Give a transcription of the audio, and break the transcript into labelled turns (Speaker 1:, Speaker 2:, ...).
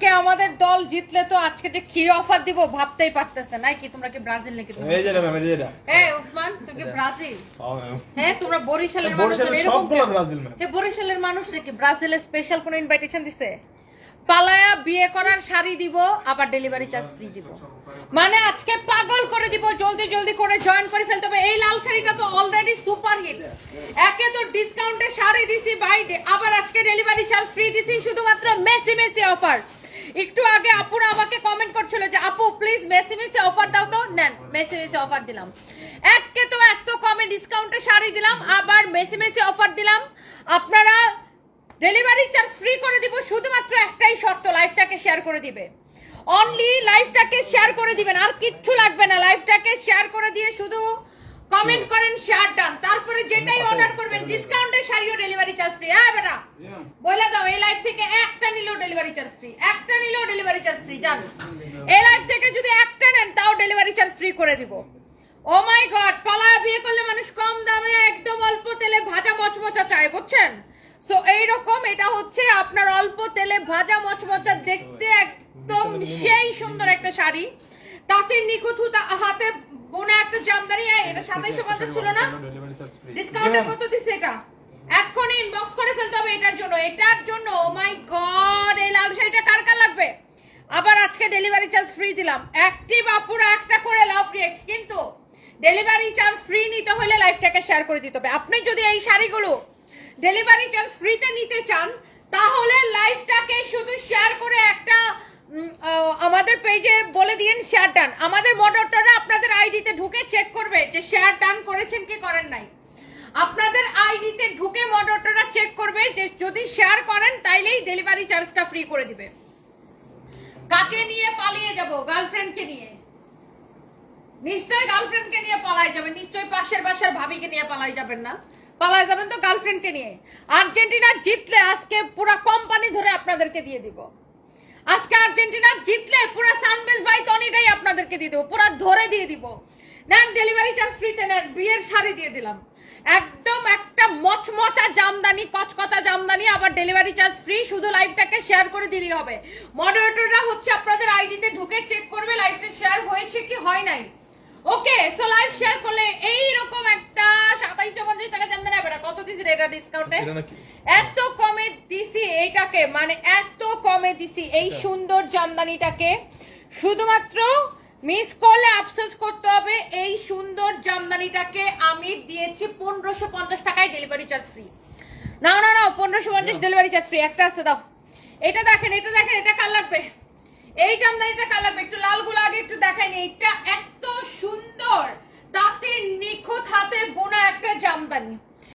Speaker 1: কে আমাদের দল জিতলে তো আজকে যে কি অফার দিব ভাবতেই পারতেছে না কি তোমরা কি ব্রাজিল নাকি
Speaker 2: এই যে ম্যাম এই যে
Speaker 1: এই ওসমান তুই কি ব্রাজিল
Speaker 2: ম্যাম
Speaker 1: হ্যাঁ তোমরা বরিশালের মানুষ তো
Speaker 2: বরিশালের
Speaker 1: এরকম
Speaker 2: সবগুলো ব্রাজিল ম্যাম
Speaker 1: এই বরিশালের মানুষ কি ব্রাজিলের স্পেশাল কোনো ইনভাইটেশন দিছে পালায়া বিয়ে করার শাড়ি দিব আবার ডেলিভারি চার্জ ফ্রি দিব মানে আজকে পাগল করে দিব জলদি জলদি করে জয়েন করে ফেলতে হবে এই লাল শাড়িটা তো অলরেডি সুপার হিট একে তো ডিসকাউন্টে শাড়ি দিছি ভাই আবার আজকে ডেলিভারি চার্জ ফ্রি দিছি শুধুমাত্র মেসি মেসি অফার একটু আগে আপুরা আমাকে কমেন্ট করছিল যে আপু প্লিজ মেসি মেসি অফার দাও তো নেন মেসি মেসি অফার দিলাম একে তো এত কমে ডিসকাউন্টে শাড়ি দিলাম আবার মেসি মেসি অফার দিলাম আপনারা ডেলিভারি চার্জ ফ্রি করে দিব শুধুমাত্র একটাই শর্ত লাইভটাকে শেয়ার করে দিবে অনলি লাইভটাকে শেয়ার করে দিবেন আর কিচ্ছু লাগবে না লাইভটাকে শেয়ার করে দিয়ে শুধু কমেন্ট করেন শেয়ার ডান তারপরে যেটাই অর্ডার করবেন ডিসকাউন্টের শাড়িও ডেলিভারি চার্জ ফ্রি হ্যাঁ বেটা বলে দাও এই লাইভ থেকে একটা নিলেও ডেলিভারি চার্জ ফ্রি একটা নিলেও ডেলিভারি চার্জ ফ্রি জান এই লাইভ থেকে যদি একটা নেন তাও ডেলিভারি চার্জ ফ্রি করে দিব ও মাই গড পালায়া বিয়ে করলে মানুষ কম দামে একদম অল্প তেলে ভাজা মচমচা চায় বুঝছেন সো এইরকম এটা হচ্ছে আপনার অল্প তেলে ভাজা মচমচা দেখতে একদম সেই সুন্দর একটা শাড়ি তাঁতের নিখুঁত হাতে বোনা একটা জামদানি এটা 2750 ছিল না ডিসকাউন্টে কত দিছে এটা এখনই ইনবক্স করে ফেলতে হবে এটার জন্য ও মাই গড এই লাল শাড়িটা কার কার লাগবে আবার আজকে ডেলিভারি চার্জ ফ্রি দিলাম অ্যাক্টিভ আপুরা একটা করে লাভ রিয়েক্ট কিন্তু ডেলিভারি চার্জ ফ্রি নিতে হলে লাইভটাকে শেয়ার করে দিতে হবে আপনি যদি এই শাড়িগুলো ডেলিভারি চার্জ ফ্রিতে নিতে চান তাহলে লাইভটাকে শুধু শেয়ার করে একটা আমাদের পেজে বলে দিন শেয়ার ডান আমাদের মডারেটররা আপনাদের আইডিতে ঢুকে চেক করবে যে শেয়ার ডান করেছেন কি করেন নাই আপনাদের আইডিতে ঢুকে মডারেটররা চেক করবে যে যদি শেয়ার করেন তাইলেই ডেলিভারি চার্জটা ফ্রি করে দিবে কাকে নিয়ে পালিয়ে যাব গার্লফ্রেন্ডকে নিয়ে নিশ্চয়ই গার্লফ্রেন্ডকে নিয়ে পালাই যাবেন নিশ্চয়ই পাশের বাসার ভাবিকে নিয়ে পালাই যাবেন না পালাই যাবেন তো গার্লফ্রেন্ডকে নিয়ে আর্জেন্টিনা জিতলে আজকে পুরো কোম্পানি ধরে আপনাদেরকে দিয়ে দিব আজকে আর্জেন্টিনা জিতলে পুরো সানবেজ বাই টনিটাই আপনাদেরকে দিয়ে দেব পুরো ধরে দিয়ে দিব নেন ডেলিভারি চার্জ ফ্রিতে নেন বিয়ের শাড়ি দিয়ে দিলাম একদম একটা মচমচা জামদানি কচকচা জামদানি আবার ডেলিভারি চার্জ ফ্রি শুধু লাইভটাকে শেয়ার করে দিলেই হবে মডারেটররা হচ্ছে আপনাদের আইডিতে ঢুকে চেক করবে লাইভটা শেয়ার হয়েছে কি হয় নাই ওকে সো লাইভ শেয়ার করলে এই রকম একটা 2750 টাকা জামদানি আবার কত দিছি এটা ডিসকাউন্টে এত কমে দিছি এইটাকে মানে এত কমে দিছি এই সুন্দর জামদানিটাকে শুধুমাত্র মিস করলে আফসোস করতে হবে এই সুন্দর জামদানিটাকে আমি দিয়েছি 1550 টাকায় ডেলিভারি চার্জ ফ্রি না 1550 ডেলিভারি চার্জ ফ্রি একটা আছে দাও এটা দেখেন এটা কার লাগবে এই জামদানিটা কার লাগবে একটু লালগুলো আগে একটু দেখাইনি এটা এত সুন্দর তাঁতের নিখুঁত হাতে বোনা একটা জামদানি